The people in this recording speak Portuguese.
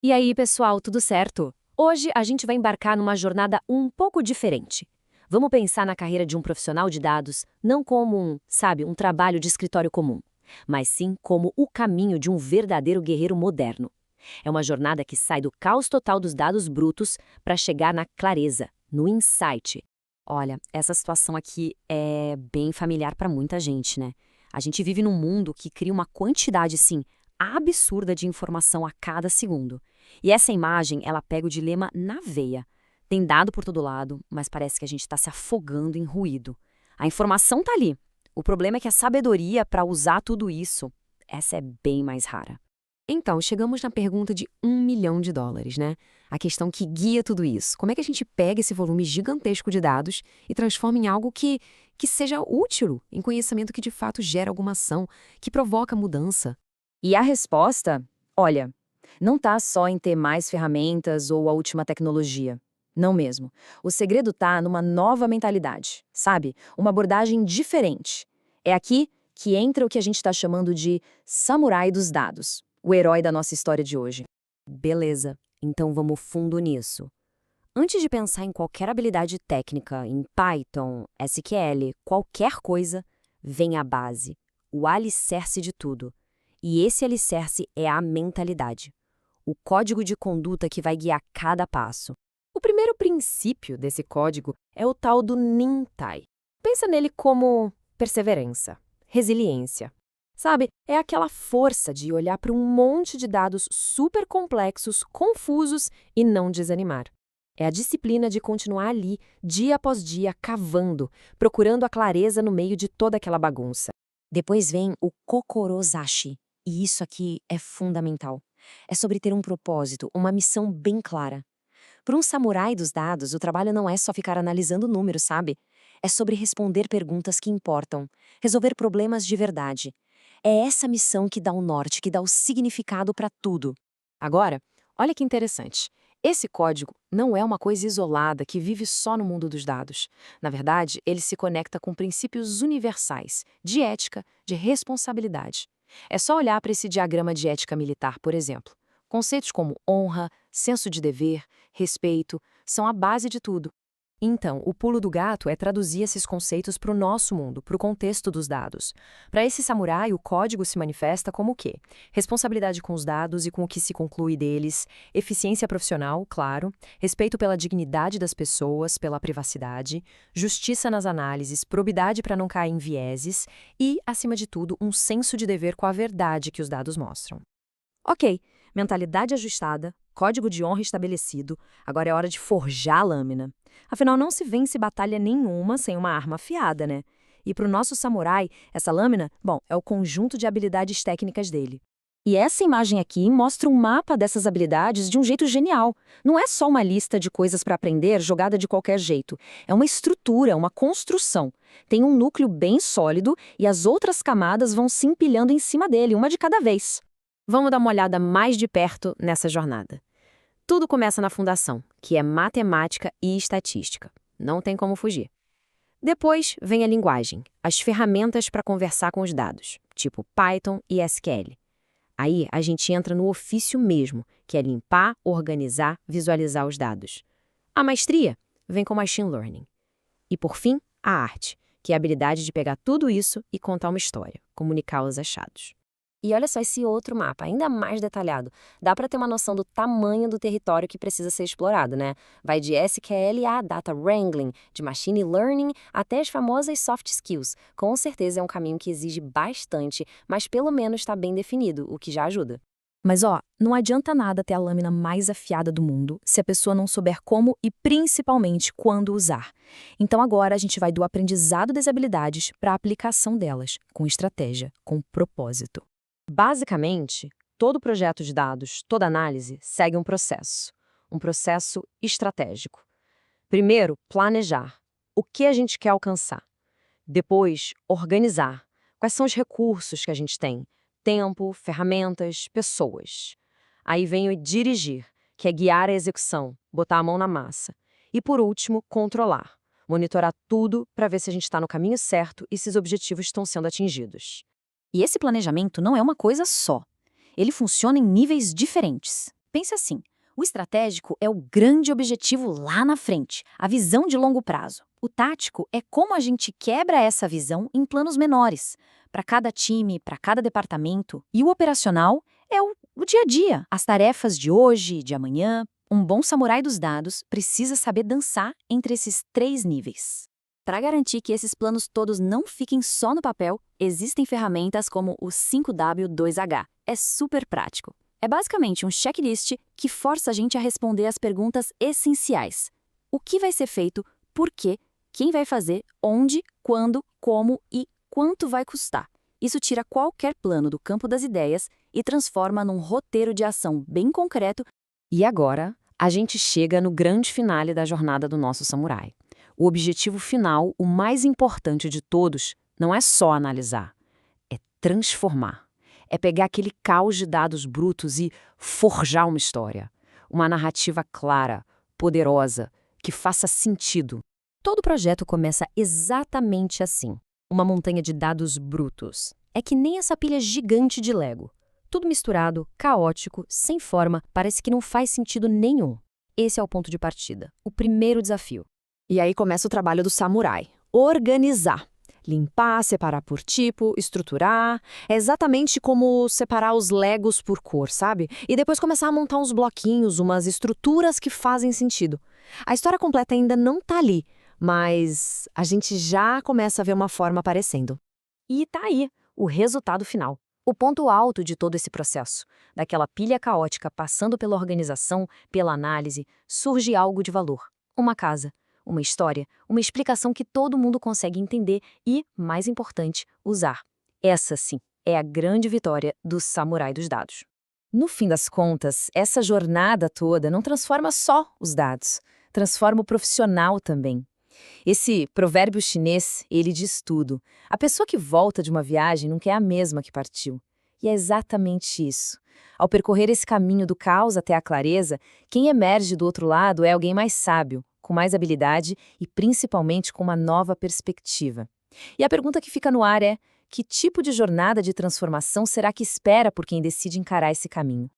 E aí, pessoal, tudo certo? Hoje a gente vai embarcar numa jornada um pouco diferente. Vamos pensar na carreira de um profissional de dados não como um trabalho de escritório comum, mas sim como o caminho de um verdadeiro guerreiro moderno. É uma jornada que sai do caos total dos dados brutos para chegar na clareza, no insight. Olha, essa situação aqui é bem familiar para muita gente, né? A gente vive num mundo que cria uma quantidade, sim, absurda de informação a cada segundo. E essa imagem, ela pega o dilema na veia. Tem dado por todo lado, mas parece que a gente está se afogando em ruído. A informação tá ali. O problema é que a sabedoria para usar tudo isso, essa é bem mais rara. Então, chegamos na pergunta de US$ 1 milhão, né? A questão que guia tudo isso. Como é que a gente pega esse volume gigantesco de dados e transforma em algo que seja útil, em conhecimento que de fato gera alguma ação, que provoca mudança? E a resposta, olha, não está só em ter mais ferramentas ou a última tecnologia. Não mesmo. O segredo está numa nova mentalidade, sabe? Uma abordagem diferente. É aqui que entra o que a gente está chamando de samurai dos dados, o herói da nossa história de hoje. Beleza, então vamos fundo nisso. Antes de pensar em qualquer habilidade técnica, em Python, SQL, qualquer coisa, vem a base, o alicerce de tudo. E esse alicerce é a mentalidade, o código de conduta que vai guiar cada passo. O primeiro princípio desse código é o tal do Nintai. Pensa nele como perseverança, resiliência. Sabe, é aquela força de olhar para um monte de dados super complexos, confusos e não desanimar. É a disciplina de continuar ali, dia após dia, cavando, procurando a clareza no meio de toda aquela bagunça. Depois vem o Kokorozashi, e isso aqui é fundamental. É sobre ter um propósito, uma missão bem clara. Para um samurai dos dados, o trabalho não é só ficar analisando números, sabe? É sobre responder perguntas que importam, resolver problemas de verdade. É essa missão que dá o norte, que dá o significado para tudo. Agora, olha que interessante. Esse código não é uma coisa isolada que vive só no mundo dos dados. Na verdade, ele se conecta com princípios universais de ética, de responsabilidade. É só olhar para esse diagrama de ética militar, por exemplo. Conceitos como honra, senso de dever, respeito são a base de tudo. Então, o pulo do gato é traduzir esses conceitos para o nosso mundo, para o contexto dos dados. Para esse samurai, o código se manifesta como o quê? Responsabilidade com os dados e com o que se conclui deles, eficiência profissional, claro, respeito pela dignidade das pessoas, pela privacidade, justiça nas análises, probidade para não cair em vieses e, acima de tudo, um senso de dever com a verdade que os dados mostram. Ok, mentalidade ajustada, código de honra estabelecido, agora é hora de forjar a lâmina. Afinal, não se vence batalha nenhuma sem uma arma afiada, né? E para o nosso samurai, essa lâmina, bom, é o conjunto de habilidades técnicas dele. E essa imagem aqui mostra um mapa dessas habilidades de um jeito genial. Não é só uma lista de coisas para aprender jogada de qualquer jeito. É uma estrutura, uma construção. Tem um núcleo bem sólido e as outras camadas vão se empilhando em cima dele, uma de cada vez. Vamos dar uma olhada mais de perto nessa jornada. Tudo começa na fundação, que é matemática e estatística. Não tem como fugir. Depois vem a linguagem, as ferramentas para conversar com os dados, tipo Python e SQL. Aí a gente entra no ofício mesmo, que é limpar, organizar, visualizar os dados. A maestria vem com Machine Learning. E por fim, a arte, que é a habilidade de pegar tudo isso e contar uma história, comunicar os achados. E olha só esse outro mapa, ainda mais detalhado. Dá para ter uma noção do tamanho do território que precisa ser explorado, né? Vai de SQL a Data Wrangling, de Machine Learning até as famosas Soft Skills. Com certeza é um caminho que exige bastante, mas pelo menos está bem definido, o que já ajuda. Mas não adianta nada ter a lâmina mais afiada do mundo se a pessoa não souber como e principalmente quando usar. Então agora a gente vai do aprendizado das habilidades para a aplicação delas, com estratégia, com propósito. Basicamente, todo projeto de dados, toda análise, segue um processo estratégico. Primeiro, planejar. O que a gente quer alcançar? Depois, organizar. Quais são os recursos que a gente tem? Tempo, ferramentas, pessoas. Aí vem o dirigir, que é guiar a execução, botar a mão na massa. E por último, controlar. Monitorar tudo para ver se a gente está no caminho certo e se os objetivos estão sendo atingidos. E esse planejamento não é uma coisa só. Ele funciona em níveis diferentes. Pense assim, o estratégico é o grande objetivo lá na frente, a visão de longo prazo. O tático é como a gente quebra essa visão em planos menores, para cada time, para cada departamento. E o operacional é o dia a dia, as tarefas de hoje e de amanhã. Um bom samurai dos dados precisa saber dançar entre esses 3 níveis. Para garantir que esses planos todos não fiquem só no papel, existem ferramentas como o 5W2H. É super prático. É basicamente um checklist que força a gente a responder as perguntas essenciais. O que vai ser feito, por quê, quem vai fazer, onde, quando, como e quanto vai custar. Isso tira qualquer plano do campo das ideias e transforma num roteiro de ação bem concreto. E agora, a gente chega no grande finale da jornada do nosso samurai. O objetivo final, o mais importante de todos, não é só analisar, é transformar. É pegar aquele caos de dados brutos e forjar uma história. Uma narrativa clara, poderosa, que faça sentido. Todo projeto começa exatamente assim. Uma montanha de dados brutos. É que nem essa pilha gigante de Lego. Tudo misturado, caótico, sem forma, parece que não faz sentido nenhum. Esse é o ponto de partida, o primeiro desafio. E aí começa o trabalho do samurai. Organizar. Limpar, separar por tipo, estruturar. É exatamente como separar os legos por cor, sabe? E depois começar a montar uns bloquinhos, umas estruturas que fazem sentido. A história completa ainda não tá ali, mas a gente já começa a ver uma forma aparecendo. E tá aí, o resultado final. O ponto alto de todo esse processo. Daquela pilha caótica passando pela organização, pela análise, surge algo de valor. Uma casa. Uma história, uma explicação que todo mundo consegue entender e, mais importante, usar. Essa, sim, é a grande vitória do samurai dos dados. No fim das contas, essa jornada toda não transforma só os dados, transforma o profissional também. Esse provérbio chinês, ele diz tudo. A pessoa que volta de uma viagem nunca é a mesma que partiu. E é exatamente isso. Ao percorrer esse caminho do caos até a clareza, quem emerge do outro lado é alguém mais sábio, com mais habilidade e principalmente com uma nova perspectiva. E a pergunta que fica no ar é: que tipo de jornada de transformação será que espera por quem decide encarar esse caminho?